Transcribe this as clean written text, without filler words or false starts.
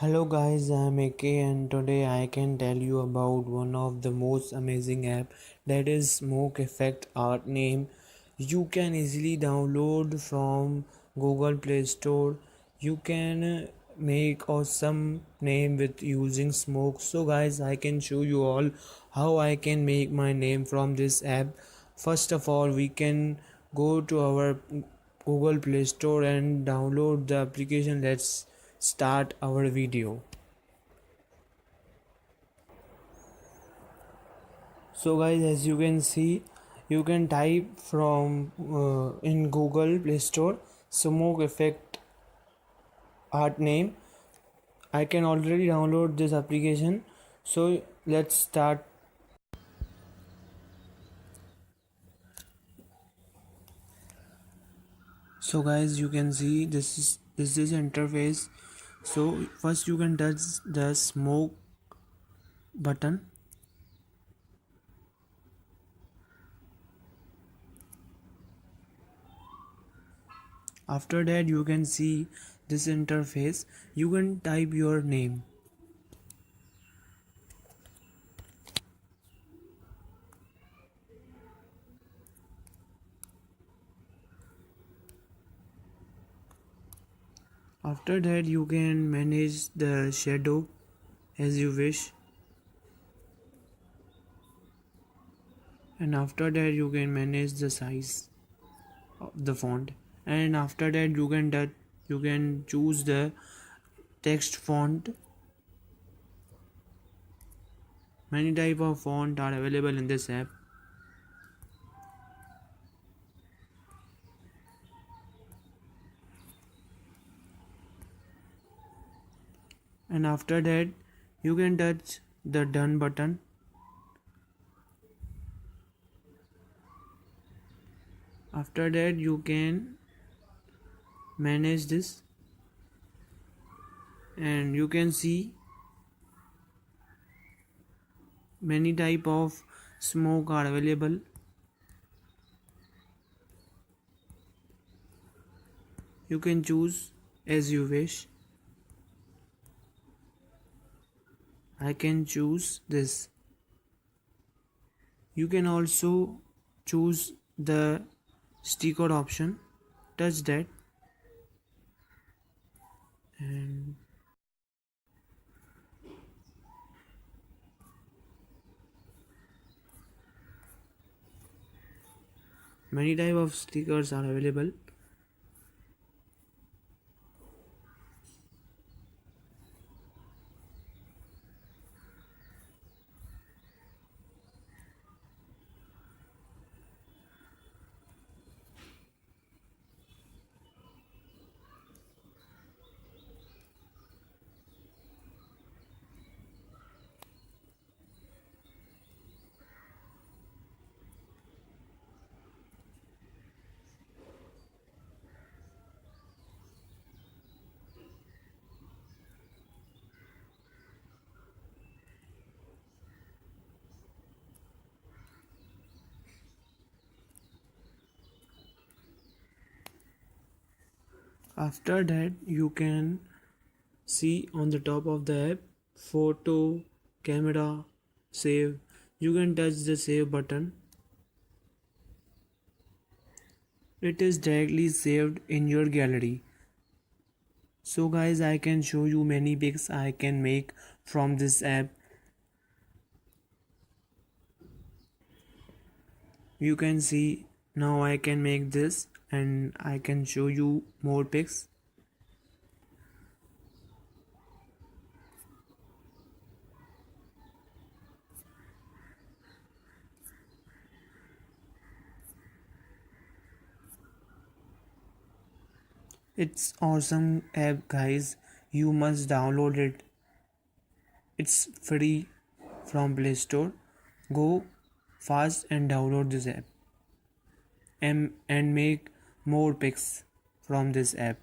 Hello guys, I'm AK and today I can tell you about one of the most amazing app, that is Smoke Effect Art Name. You can easily download from Google Play Store. You can make awesome name with using Smoke. So guys, I can show you all how I can make my name from this app. First of all, we can go to our Google Play Store and download the application. Let's start our video. So guys, as you can see, you can type from in Google Play Store Smoke Effect Art Name. I can already download this application, so let's start. So guys, you can see this is interface. So first you can touch the smoke button. After that you can see this interface. You can type your name. After that you can manage the shadow as you wish, and after that you can manage the size of the font, and after that you can choose the text font. Many type of font are available in this app. And after that you can touch the done button. After that you can manage this, and you can see many type of smoke are available. You can choose as you wish. I can choose this. You can also choose the sticker option. Touch that, and many type of stickers are available. After that you can see on the top of the app photo, camera, save. You can touch the save button. It is directly saved in your gallery. So guys, I can show you many pics I can make from this app. You can see now I can make this, and I can show you more pics. It's awesome app guys. You must download it. It's free from Play Store. Go fast and download this app and make more pics from this app.